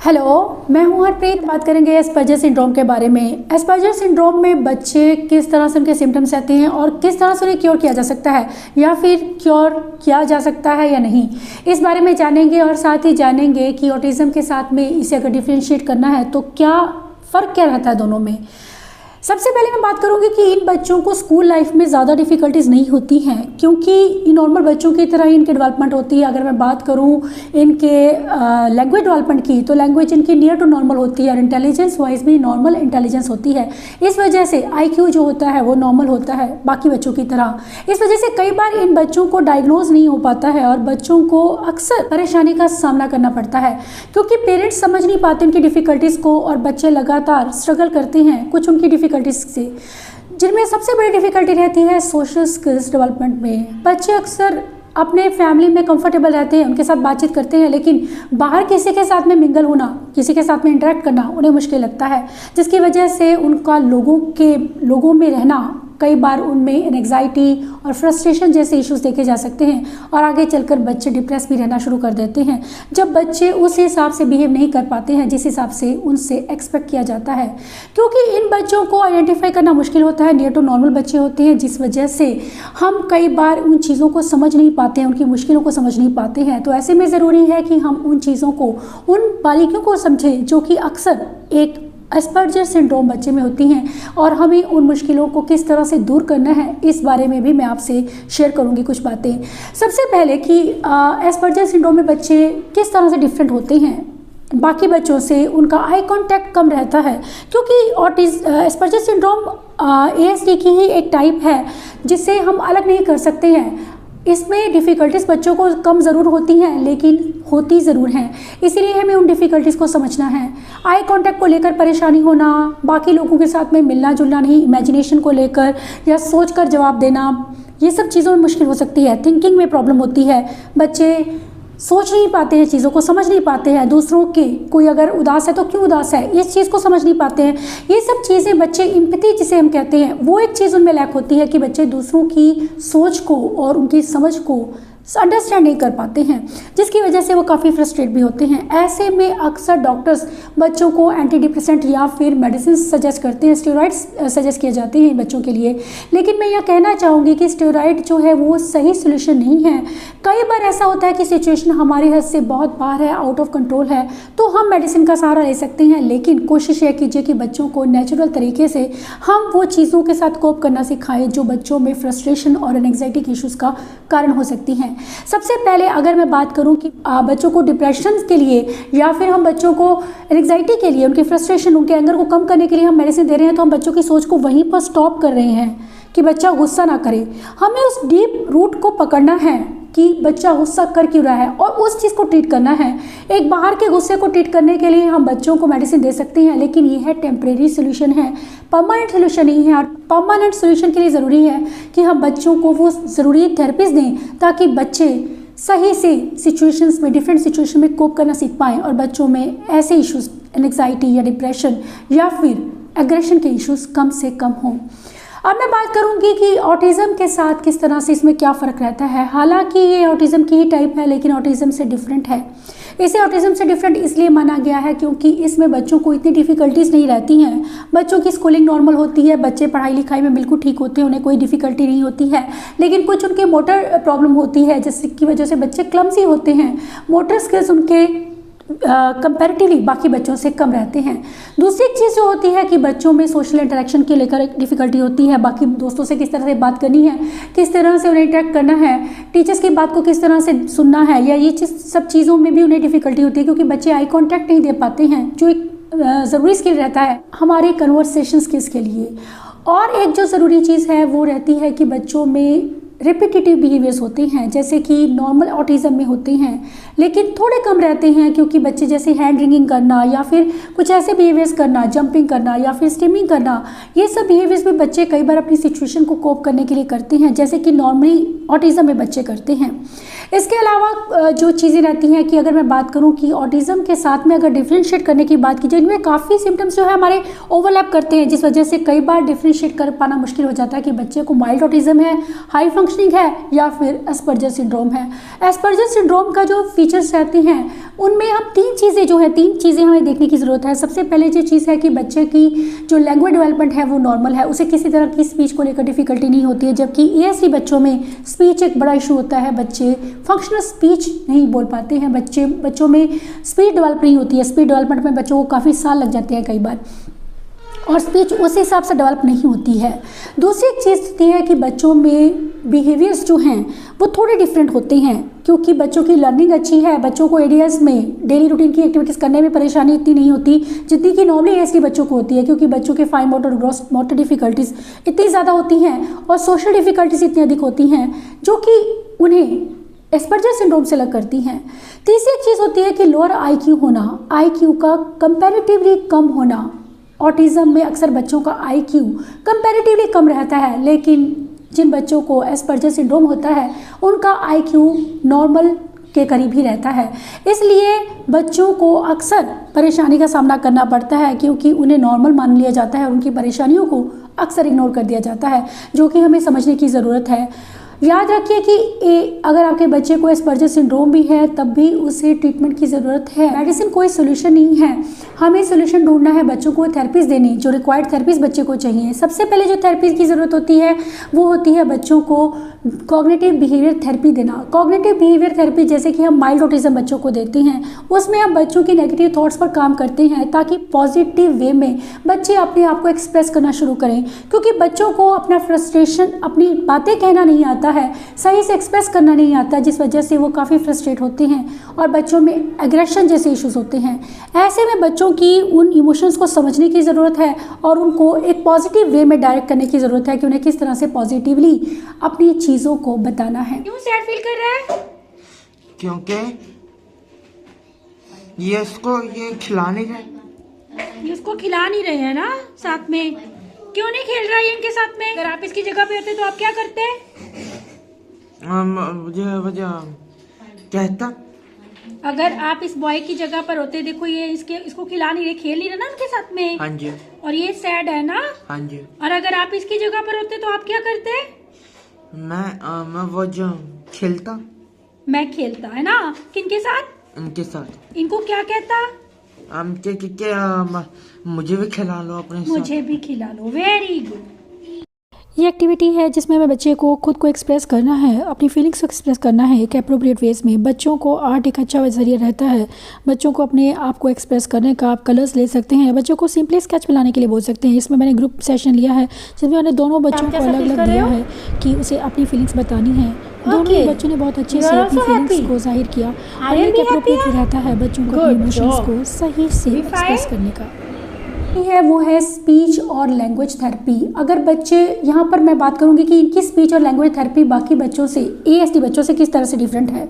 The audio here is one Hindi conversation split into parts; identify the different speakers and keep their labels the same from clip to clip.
Speaker 1: हेलो, मैं हूं हरप्रीत। बात करेंगे एस्पर्जर सिंड्रोम के बारे में। एस्पर्जर सिंड्रोम में बच्चे किस तरह से उनके सिम्टम्स रहते हैं और किस तरह से उन्हें क्योर किया जा सकता है या फिर क्योर किया जा सकता है या नहीं, इस बारे में जानेंगे। और साथ ही जानेंगे कि ऑटिज़म के साथ में इसे अगर डिफ्रेंशिएट करना है तो क्या फ़र्क क्या रहता है दोनों में। सबसे पहले मैं बात करूंगी कि इन बच्चों को स्कूल लाइफ में ज़्यादा डिफ़िकल्टीज़ नहीं होती हैं, क्योंकि नॉर्मल बच्चों की तरह ही इनकी डेवलपमेंट होती है। अगर मैं बात करूं इनके लैंग्वेज डेवलपमेंट की, तो लैंग्वेज इनकी नियर टू नॉर्मल होती है और इंटेलिजेंस वाइज भी नॉर्मल इंटेलिजेंस होती है। इस वजह से IQ जो होता है वो नॉर्मल होता है बाकी बच्चों की तरह। इस वजह से कई बार इन बच्चों को डायग्नोज नहीं हो पाता है और बच्चों को अक्सर परेशानी का सामना करना पड़ता है, क्योंकि पेरेंट्स समझ नहीं पाते उनकी डिफ़िकल्टीज़ को और बच्चे लगातार स्ट्रगल करते हैं कुछ उनकी डिफ़िकल्टीज़ से, जिनमें सबसे बड़ी डिफ़िकल्टी रहती है सोशल स्किल्स डेवलपमेंट में। बच्चे अक्सर अपने फैमिली में कंफर्टेबल रहते हैं, उनके साथ बातचीत करते हैं, लेकिन बाहर किसी के साथ में मिंगल होना, किसी के साथ में इंटरेक्ट करना उन्हें मुश्किल लगता है, जिसकी वजह से उनका लोगों में रहना कई बार उनमें एंग्जाइटी और फ्रस्ट्रेशन जैसे इश्यूज देखे जा सकते हैं और आगे चलकर बच्चे डिप्रेस भी रहना शुरू कर देते हैं जब बच्चे उस हिसाब से बिहेव नहीं कर पाते हैं जिस हिसाब से उनसे एक्सपेक्ट किया जाता है। क्योंकि इन बच्चों को आइडेंटिफाई करना मुश्किल होता है, नियर टू नॉर्मल बच्चे होते हैं, जिस वजह से हम कई बार उन चीज़ों को समझ नहीं पाते हैं, उनकी मुश्किलों को समझ नहीं पाते हैं। तो ऐसे में ज़रूरी है कि हम उन चीज़ों को, उन बारीकियों को समझें जो कि अक्सर एक एस्पर्जर सिंड्रोम बच्चे में होती हैं, और हमें उन मुश्किलों को किस तरह से दूर करना है इस बारे में भी मैं आपसे शेयर करूंगी कुछ बातें। सबसे पहले कि एस्पर्जर सिंड्रोम में बच्चे किस तरह से डिफरेंट होते हैं बाकी बच्चों से। उनका आई कांटेक्ट कम रहता है, क्योंकि एस्पर्जर सिंड्रोम ASD की ही एक टाइप है जिससे हम अलग नहीं कर सकते हैं। इसमें डिफ़िकल्टीज़ बच्चों को कम ज़रूर होती हैं, लेकिन होती ज़रूर हैं, इसीलिए हमें उन डिफ़िकल्टीज़ को समझना है। आई कांटेक्ट को लेकर परेशानी होना, बाकी लोगों के साथ में मिलना जुलना नहीं, इमेजिनेशन को लेकर या सोचकर जवाब देना, ये सब चीज़ों में मुश्किल हो सकती है। थिंकिंग में प्रॉब्लम होती है, बच्चे सोच नहीं पाते हैं, चीज़ों को समझ नहीं पाते हैं, दूसरों के कोई अगर उदास है तो क्यों उदास है इस चीज़ को समझ नहीं पाते हैं। ये सब चीज़ें बच्चे एम्पैथी जिसे हम कहते हैं, वो एक चीज़ उनमें लैक होती है कि बच्चे दूसरों की सोच को और उनकी समझ को अंडरस्टैंड नहीं कर पाते हैं, जिसकी वजह से वो काफ़ी फ्रस्ट्रेट भी होते हैं। ऐसे में अक्सर डॉक्टर्स बच्चों को एंटी डिप्रेसेंट या फिर मेडिसिन सजेस्ट करते हैं, स्टेरॉइड्स सजेस्ट किए जाते हैं बच्चों के लिए। लेकिन मैं यह कहना चाहूँगी कि स्टेरॉइड जो है वो सही सोल्यूशन नहीं है। कई बार ऐसा होता है कि सिचुएशन हमारे हद से बहुत बाहर है, आउट ऑफ कंट्रोल है, तो हम मेडिसिन का सहारा ले सकते हैं, लेकिन कोशिश यह कीजिए कि बच्चों को नेचुरल तरीके से हम वो चीज़ों के साथ कोप करना सिखाएं जो बच्चों में फ्रस्ट्रेशन और एंग्जाइटी के इश्यूज़ का कारण हो सकती हैं। सबसे पहले अगर मैं बात करूं कि बच्चों को डिप्रेशन के लिए या फिर हम बच्चों को एंग्जाइटी के लिए, उनकी फ्रस्ट्रेशन, उनके एंगर को कम करने के लिए हम मेडिसिन दे रहे हैं, तो हम बच्चों की सोच को वहीं पर स्टॉप कर रहे हैं कि बच्चा गुस्सा ना करे। हमें उस डीप रूट को पकड़ना है कि बच्चा गुस्सा कर क्यों रहा है और उस चीज़ को ट्रीट करना है। एक बाहर के गुस्से को ट्रीट करने के लिए हम बच्चों को मेडिसिन दे सकते हैं, लेकिन यह है टेम्परेरी सोल्यूशन है, परमानेंट सोल्यूशन नहीं है। और परमानेंट सोल्यूशन के लिए ज़रूरी है कि हम बच्चों को वो ज़रूरी थेरेपीज दें ताकि बच्चे सही से सिचुएशंस में, डिफरेंट सिचुएशन में कोप करना सीख पाएँ और बच्चों में ऐसे इश्यूज़, एंग्जाइटी या डिप्रेशन या फिर एग्रेशन के इश्यूज़ कम से कम हों। अब मैं बात करूंगी कि ऑटिज़म के साथ किस तरह से इसमें क्या फ़र्क रहता है। हालांकि ये ऑटिज़म की ही टाइप है, लेकिन ऑटिज़म से डिफरेंट है। इसे ऑटिज़म से डिफरेंट इसलिए माना गया है क्योंकि इसमें बच्चों को इतनी डिफ़िकल्टीज़ नहीं रहती हैं। बच्चों की स्कूलिंग नॉर्मल होती है, बच्चे पढ़ाई लिखाई में बिल्कुल ठीक होते हैं, उन्हें कोई डिफ़िकल्टी नहीं होती है, लेकिन कुछ उनके मोटर प्रॉब्लम होती है जिसकी वजह से बच्चे क्लमसी होते हैं। मोटर स्किल्स उनके कंपैरेटिवली बाकी बच्चों से कम रहते हैं। दूसरी चीज़ जो होती है कि बच्चों में सोशल इंटरेक्शन के लेकर एक डिफ़िकल्टी होती है, बाकी दोस्तों से किस तरह से बात करनी है, किस तरह से उन्हें इंटरेक्ट करना है, टीचर्स की बात को किस तरह से सुनना है, या ये सब चीज़ों में भी उन्हें डिफ़िकल्टी होती है क्योंकि बच्चे आई कॉन्टैक्ट नहीं दे पाते हैं, जो एक ज़रूरी स्किल रहता है हमारे कन्वर्सेशन स्किल्स के लिए। और एक जो ज़रूरी चीज़ है वो रहती है कि बच्चों में रिपीटिटिव बिहेवियर्स होते हैं, जैसे कि नॉर्मल ऑटिज़म में होते हैं, लेकिन थोड़े कम रहते हैं, क्योंकि बच्चे जैसे हैंड रिंगिंग करना या फिर कुछ ऐसे बिहेवियर्स करना, जंपिंग करना या फिर स्टिमिंग करना, ये सब बिहेवियर्स भी बच्चे कई बार अपनी सिचुएशन को कोप करने के लिए करते हैं, जैसे कि नॉर्मली ऑटिज़म में बच्चे करते हैं। इसके अलावा जो चीज़ें रहती हैं कि अगर मैं बात करूं कि ऑटिज़म के साथ में अगर डिफ्रेंशिएट करने की बात की जाए, इनमें काफ़ी सिम्टम्स जो है हमारे ओवरलैप करते हैं, जिस वजह से कई बार डिफ्रेंशिएट कर पाना मुश्किल हो जाता है कि बच्चे को माइल्ड ऑटिज़म है, हाई फंक्शनिंग है या फिर एस्पर्जर सिंड्रोम है। एस्पर्जर सिंड्रोम का जो फीचर्स रहते हैं उनमें हम तीन चीज़ें हमें देखने की ज़रूरत है। सबसे पहले जो चीज़ है कि बच्चे की जो लैंग्वेज डेवलपमेंट है वो नॉर्मल है, उसे किसी तरह की स्पीच को लेकर डिफ़िकल्टी नहीं होती है, जबकि ASD बच्चों में स्पीच एक बड़ा इशू होता है। बच्चे फंक्शनल स्पीच नहीं बोल पाते हैं, बच्चों में स्पीच डेवलप नहीं होती है। स्पीच डेवलपमेंट में बच्चों को काफ़ी साल लग जाते हैं कई बार, और स्पीच उस हिसाब से डेवलप नहीं होती है। दूसरी एक चीज़ होती है कि बच्चों में बिहेवियर्स जो हैं वो थोड़े डिफरेंट होते हैं, क्योंकि बच्चों की लर्निंग अच्छी है, बच्चों को ADS में डेली रूटीन की एक्टिविटीज़ करने में परेशानी इतनी नहीं होती जितनी कि नॉर्मली ASD बच्चों को होती है, क्योंकि बच्चों के fine motor gross motor difficulties इतनी ज़्यादा होती हैं और सोशल डिफ़िकल्टीज़ इतनी अधिक होती हैं जो कि उन्हें एस्पर्जर सिंड्रोम से अलग करती हैं। तीसरी एक चीज़ होती है कि लोअर IQ होना, IQ का कंपैरेटिवली कम होना। ऑटिज़म में अक्सर बच्चों का IQ कंपैरेटिवली कम रहता है, लेकिन जिन बच्चों को एस्पर्जर सिंड्रोम होता है उनका IQ नॉर्मल के करीब ही रहता है। इसलिए बच्चों को अक्सर परेशानी का सामना करना पड़ता है, क्योंकि उन्हें नॉर्मल मान लिया जाता है और उनकी परेशानियों को अक्सर इग्नोर कर दिया जाता है, जो कि हमें समझने की ज़रूरत है। याद रखिए कि अगर आपके बच्चे को एस्पर्जर सिंड्रोम भी है तब भी उसे ट्रीटमेंट की ज़रूरत है। मेडिसिन कोई सोल्यूशन नहीं है, हमें सोल्यूशन ढूंढना है, बच्चों को थेरेपीज देनी, जो रिक्वायर्ड थेरेपीज बच्चे को चाहिए। सबसे पहले जो थेरेपीज की ज़रूरत होती है वो होती है बच्चों को कॉग्निटिव बिहेवियर थेरेपी देना। कॉग्निटिव बिहेवियर थेरेपी जैसे कि हम माइल्ड ऑटिज्म बच्चों को देते हैं, उसमें हम बच्चों की नेगेटिव थॉट्स पर काम करते हैं ताकि पॉजिटिव वे में बच्चे अपने आप को एक्सप्रेस करना शुरू करें, क्योंकि बच्चों को अपना फ्रस्ट्रेशन, अपनी बातें कहना नहीं आता है, सही से एक्सप्रेस करना नहीं आता, जिस वजह से वो काफ़ी फ्रस्ट्रेट होते हैं और बच्चों में एग्रेशन जैसे इश्यूज होते हैं। ऐसे में बच्चों की उन इमोशंस को समझने की ज़रूरत है और उनको एक पॉजिटिव वे में डायरेक्ट करने की ज़रूरत है कि उन्हें किस तरह से पॉजिटिवली अपनी चीज़ों को बताना है।
Speaker 2: क्यों सैड फील कर रहा है?
Speaker 3: क्योंकि ये खिला नहीं रहे।
Speaker 2: इसको खिला नहीं रहे हैं ना साथ में। क्यों नहीं खेल रहा है इनके साथ में? अगर आप इसकी जगह पे होते तो आप क्या करते?
Speaker 3: वजह कहता।
Speaker 2: अगर आप इस बॉय की जगह पर होते, देखो ये इसको खिला नहीं रहे, खेल नहीं रहे ना उनके साथ में।
Speaker 3: हाँ जी।
Speaker 2: और ये सैड है ना।
Speaker 3: हाँ जी।
Speaker 2: और अगर आप इसकी जगह पर होते तो आप क्या करते?
Speaker 3: मैं वो जो खेलता।
Speaker 2: मैं खेलता है ना। किनके साथ?
Speaker 3: इनके साथ।
Speaker 2: इनको क्या कहता?
Speaker 3: मुझे भी खिला लो अपने साथ।
Speaker 2: मुझे भी खिला लो। Very good.
Speaker 1: ये एक्टिविटी है जिसमें हमें बच्चे को खुद को एक्सप्रेस करना है, अपनी फीलिंग्स को एक्सप्रेस करना है एक अप्रोप्रिएट वेज में। बच्चों को आर्ट एक अच्छा जरिया रहता है बच्चों को अपने आप को एक्सप्रेस करने का। आप कलर्स ले सकते हैं, बच्चों को सिंपली स्केच बनाने के लिए बोल सकते हैं। इसमें मैंने ग्रुप सेशन लिया है जिसमें मैंने दोनों बच्चों को अलग अलग दिया है कि उसे अपनी फीलिंग्स बतानी है। दोनों बच्चों ने बहुत अच्छे से अपनी फीलिंग्स को जाहिर किया और एक अप्रोप्रिएट रहता है बच्चों को अपने इमोशंस को सही से एक्सप्रेस करने का है, वो है स्पीच और लैंग्वेज थेरेपी। अगर बच्चे, यहाँ पर मैं बात करूँगी कि इनकी स्पीच और लैंग्वेज थेरेपी बाकी बच्चों से, ASD बच्चों से किस तरह से डिफरेंट है।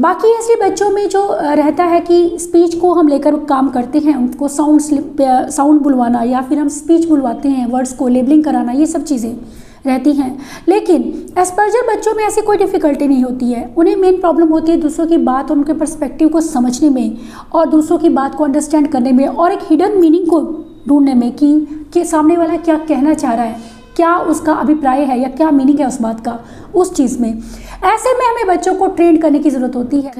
Speaker 1: बाकी ASD बच्चों में जो रहता है कि स्पीच को हम लेकर काम करते हैं, उनको साउंड बुलवाना या फिर हम स्पीच बुलवाते हैं, वर्ड्स को लेबलिंग कराना, ये सब चीज़ें रहती हैं। लेकिन एस्पर्जर बच्चों में ऐसी कोई डिफ़िकल्टी नहीं होती है। उन्हें मेन प्रॉब्लम होती है दूसरों की बात और उनके पर्सपेक्टिव को समझने में और दूसरों की बात को अंडरस्टैंड करने में और एक हिडन मीनिंग को ढूंढने में कि सामने वाला क्या कहना चाह रहा है, क्या उसका अभिप्राय है या क्या मीनिंग है उस बात का, उस चीज़ में। ऐसे में हमें बच्चों को ट्रेन करने की ज़रूरत होती है।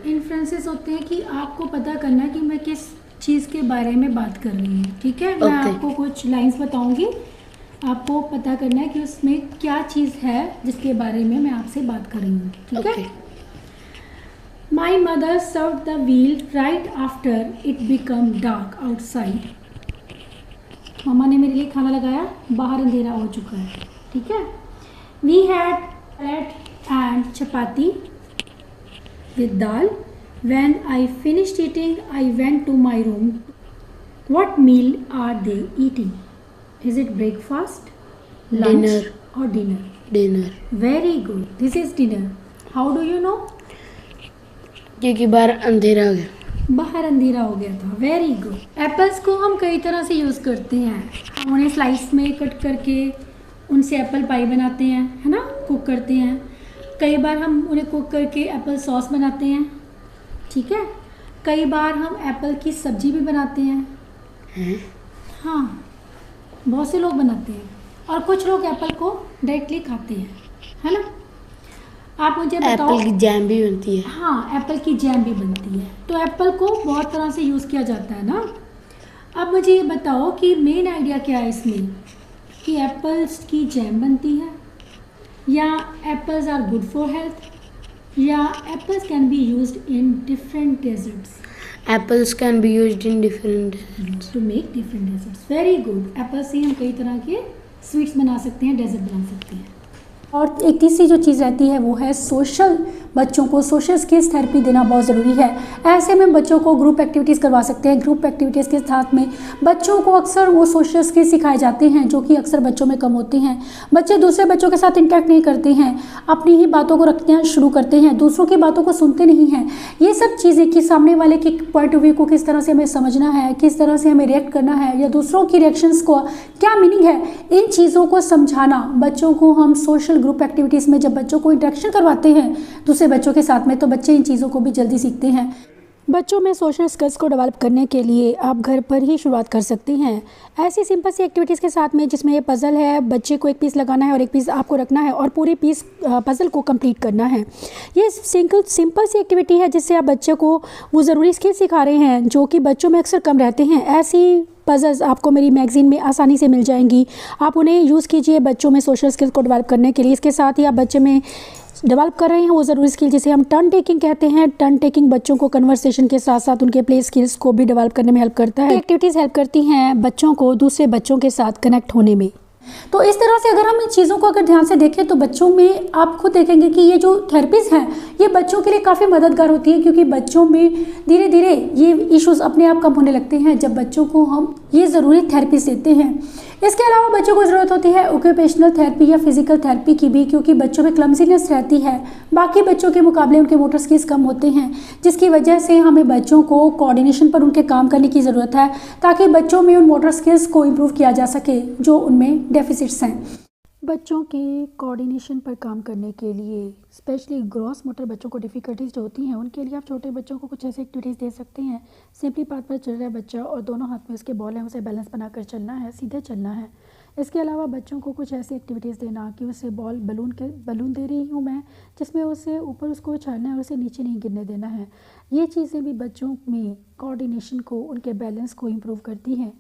Speaker 4: इन्फ्लुएंसेस होते हैं कि आपको पता करना है कि मैं किस चीज़ के बारे में बात कर रही हूँ। ठीक है, मैं आपको कुछ लाइंस बताऊंगी, आपको पता करना है कि उसमें क्या चीज़ है जिसके बारे में मैं आपसे बात कर रही हूँ। ठीक है। My mother serve the meal right after it become dark outside. Mama ने मेरे लिए खाना लगाया, बाहर अंधेरा हो चुका है। ठीक है। We had bread and chapati with dal. When I finished eating I went to my room. What meal are they eating? Is it breakfast, lunch,
Speaker 5: dinner
Speaker 4: or dinner?
Speaker 5: Dinner.
Speaker 4: Very good. This is dinner. How do you know?
Speaker 5: क्योंकि बाहर अंधेरा हो गया।
Speaker 4: बाहर अंधेरा हो गया था। Very good. एप्पल्स को हम कई तरह से यूज़ करते हैं। हम उन्हें स्लाइस में कट करके उनसे एप्पल पाई बनाते हैं, है ना, कुक करते हैं। कई बार हम उन्हें कुक करके एप्पल सॉस बनाते हैं। ठीक है। कई बार हम एप्पल की सब्जी भी बनाते हैं। हाँ, बहुत से लोग बनाते हैं और कुछ लोग एप्पल को डायरेक्टली खाते हैं, है ना। आप मुझे बताओ।
Speaker 5: एप्पल की जैम भी बनती है।
Speaker 4: हाँ, एप्पल की जैम भी बनती है। तो एप्पल को बहुत तरह से यूज़ किया जाता है ना। अब मुझे ये बताओ कि मेन आइडिया क्या है इसमें, कि एप्पल्स की जैम बनती है, या apples are good for health, या apples can be used in different desserts.
Speaker 5: Apples can be used in different desserts.
Speaker 4: To make different desserts. Very good. Apple से हम कई तरह के स्वीट्स बना सकते हैं, डेजर्ट बना सकते हैं।
Speaker 1: और एक तीसरी जो चीज़ रहती है वो है सोशल, बच्चों को सोशल स्किल्स थेरेपी देना बहुत ज़रूरी है। ऐसे में बच्चों को ग्रुप एक्टिविटीज़ करवा सकते हैं। ग्रुप एक्टिविटीज़ के साथ में बच्चों को अक्सर वो सोशल स्किल्स सिखाए जाते हैं जो कि अक्सर बच्चों में कम होते हैं। बच्चे दूसरे बच्चों के साथ इंटरेक्ट नहीं करते हैं, अपनी ही बातों को रखना शुरू करते हैं, दूसरों की बातों को सुनते नहीं हैं। ये सब चीज़ें कि सामने वाले के पॉइंट ऑफ व्यू को किस तरह से हमें समझना है, किस तरह से हमें रिएक्ट करना है, या दूसरों की रिएक्शंस को क्या मीनिंग है, इन चीज़ों को समझाना बच्चों को हम सोशल ग्रुप एक्टिविटीज़ में जब बच्चों को इंटरेक्शन करवाते हैं दूसरे बच्चों के साथ में, तो बच्चे इन चीज़ों को भी जल्दी सीखते हैं।
Speaker 4: बच्चों में सोशल स्किल्स को डेवलप करने के लिए आप घर पर ही शुरुआत कर सकती हैं, ऐसी सिंपल सी एक्टिविटीज़ के साथ में, जिसमें ये पज़ल है, बच्चे को एक पीस लगाना है और एक पीस आपको रखना है और पूरी पीस पज़ल को कंप्लीट करना है। ये सिंपल सी एक्टिविटी है जिससे आप बच्चे को वो ज़रूरी स्किल सिखा रहे हैं जो कि बच्चों में अक्सर कम रहते हैं। ऐसी पज़ल्स आपको मेरी मैगज़ीन में आसानी से मिल जाएंगी, आप उन्हें यूज़ कीजिए बच्चों में सोशल स्किल्स को डेवलप करने के लिए। इसके साथ ही आप बच्चे में डेवलप कर रहे हैं वो ज़रूरी स्किल जिसे हम टर्न टेकिंग कहते हैं। टर्न टेकिंग बच्चों को कन्वर्सेशन के साथ साथ उनके प्ले स्किल्स को भी डेवलप करने में हेल्प करता है। एक्टिविटीज़ हेल्प करती हैं बच्चों को दूसरे बच्चों के साथ कनेक्ट होने में।
Speaker 1: तो इस तरह से अगर हम इन चीज़ों को अगर ध्यान से देखें तो बच्चों में आप खुद देखेंगे कि ये जो थेरेपीज़ हैं ये बच्चों के लिए काफ़ी मददगार होती है, क्योंकि बच्चों में धीरे धीरे ये इश्यूज़ अपने आप कम होने लगते हैं जब बच्चों को हम ये ज़रूरी थेरेपीज़ देते हैं। इसके अलावा बच्चों को ज़रूरत होती है ऑक्यूपेशनल थेरेपी या फिजिकल थेरेपी की भी, क्योंकि बच्चों में क्लमजीनेस रहती है, बाकी बच्चों के मुकाबले उनके मोटर स्किल्स कम होते हैं, जिसकी वजह से हमें बच्चों को कोऑर्डिनेशन पर उनके काम करने की ज़रूरत है ताकि बच्चों में उन मोटर स्किल्स को इम्प्रूव किया जा सके जो उनमें डेफिसिट्स हैं।
Speaker 4: बच्चों के कोऑर्डिनेशन पर काम करने के लिए स्पेशली ग्रॉस मोटर बच्चों को डिफ़िकल्टीज जो होती हैं उनके लिए आप छोटे बच्चों को कुछ ऐसी एक्टिविटीज़ दे सकते हैं। सिंपली पाथ पर चल रहा है बच्चा और दोनों हाथ में उसके बॉल है, उसे बैलेंस बनाकर चलना है, सीधे चलना है। इसके अलावा बच्चों को कुछ ऐसी एक्टिविटीज़ देना कि उसे बलून दे रही हूँ मैं, जिसमें उसे ऊपर उसको उछालना है और उसे नीचे नहीं गिरने देना है। ये चीज़ें भी बच्चों में कोऑर्डिनेशन को, उनके बैलेंस को इम्प्रूव करती हैं।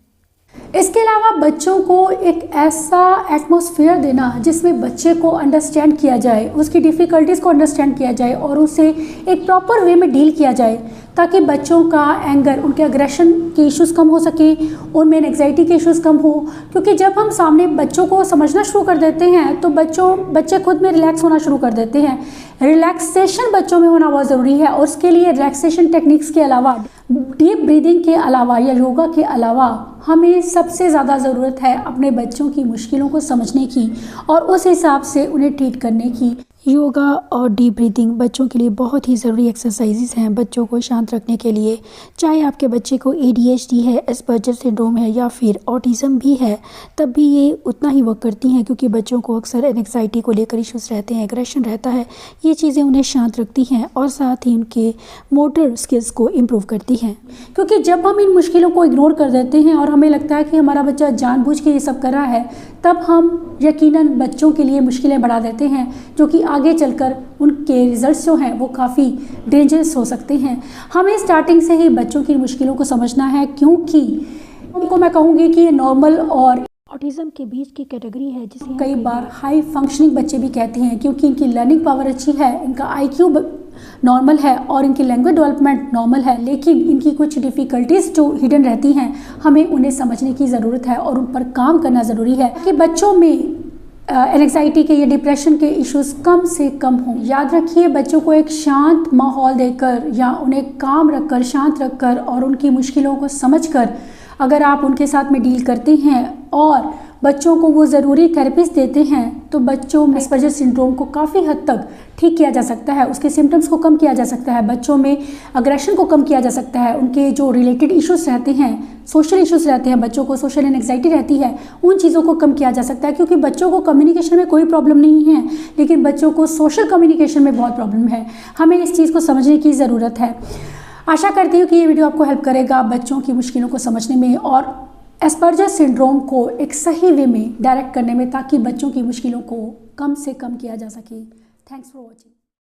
Speaker 1: इसके अलावा बच्चों को एक ऐसा एटमॉस्फेयर देना जिसमें बच्चे को अंडरस्टैंड किया जाए, उसकी डिफ़िकल्टीज़ को अंडरस्टैंड किया जाए और उसे एक प्रॉपर वे में डील किया जाए, ताकि बच्चों का एंगर, उनके अग्रेशन के इश्यूज़ कम हो सके, उनमें एंग्जाइटी के इश्यूज़ कम हो। क्योंकि जब हम सामने बच्चों को समझना शुरू कर देते हैं तो बच्चे खुद में रिलैक्स होना शुरू कर देते हैं। रिलैक्सेशन बच्चों में होना बहुत ज़रूरी है और उसके लिए रिलैक्सेशन टेक्निक्स के अलावा, डीप ब्रीदिंग के अलावा या योगा के अलावा हमें सबसे ज़्यादा ज़रूरत है अपने बच्चों की मुश्किलों को समझने की और उस हिसाब से उन्हें ट्रीट करने की।
Speaker 4: योगा और डीप ब्रीदिंग बच्चों के लिए बहुत ही ज़रूरी एक्सरसाइजेस हैं बच्चों को शांत रखने के लिए। चाहे आपके बच्चे को ADHD है, एस्पर्जर सिंड्रोम है या फिर ऑटिज़म भी है, तब भी ये उतना ही वर्क करती हैं, क्योंकि बच्चों को अक्सर एंग्जाइटी को लेकर इश्यूज़ रहते हैं, एग्रेशन रहता है। ये चीज़ें उन्हें शांत रखती हैं और साथ ही उनके मोटर स्किल्स को इम्प्रूव करती हैं।
Speaker 1: क्योंकि जब हम इन मुश्किलों को इग्नोर कर देते हैं और हमें लगता है कि हमारा बच्चा जानबूझ के ये सब कर रहा है, तब हम यकीनन बच्चों के लिए मुश्किलें बढ़ा देते हैं, जो कि आगे चलकर उनके रिजल्ट्स जो हैं वो काफ़ी डेंजरस हो सकते हैं। हमें स्टार्टिंग से ही बच्चों की मुश्किलों को समझना है, क्योंकि उनको मैं कहूँगी कि ये नॉर्मल और
Speaker 4: ऑटिज़म के बीच की कैटेगरी है, जिसे
Speaker 1: कई बार हाई फंक्शनिंग बच्चे भी कहते हैं, क्योंकि इनकी लर्निंग पावर अच्छी है, इनका IQ नॉर्मल है और इनकी लैंग्वेज डेवलपमेंट नॉर्मल है, लेकिन इनकी कुछ डिफ़िकल्टीज़ जो हिडन रहती हैं, हमें उन्हें समझने की ज़रूरत है और उन पर काम करना ज़रूरी है कि बच्चों में एंग्जाइटी के या डिप्रेशन के इश्यूज़ कम से कम हों। याद रखिए, बच्चों को एक शांत माहौल देकर या उन्हें काम रखकर, शांत रखकर और उनकी मुश्किलों को समझकर अगर आप उनके साथ में डील करते हैं और बच्चों को वो ज़रूरी थेरेपीज़ देते हैं, तो बच्चों में एस्पर्जर सिंड्रोम को काफ़ी हद तक ठीक किया जा सकता है, उसके सिम्टम्स को कम किया जा सकता है, बच्चों में अग्रेशन को कम किया जा सकता है, उनके जो रिलेटेड इश्यूज़ रहते हैं, सोशल इश्यूज़ रहते हैं, बच्चों को सोशल एंग्जाइटी रहती है, उन चीज़ों को कम किया जा सकता है। क्योंकि बच्चों को कम्युनिकेशन में कोई प्रॉब्लम नहीं है, लेकिन बच्चों को सोशल कम्युनिकेशन में बहुत प्रॉब्लम है। हमें इस चीज़ को समझने की ज़रूरत है। आशा करती हूँ कि ये वीडियो आपको हेल्प करेगा बच्चों की मुश्किलों को समझने में और एस्पर्जर सिंड्रोम को एक सही वे में डायरेक्ट करने में, ताकि बच्चों की मुश्किलों को कम से कम किया जा सके। Thanks for watching.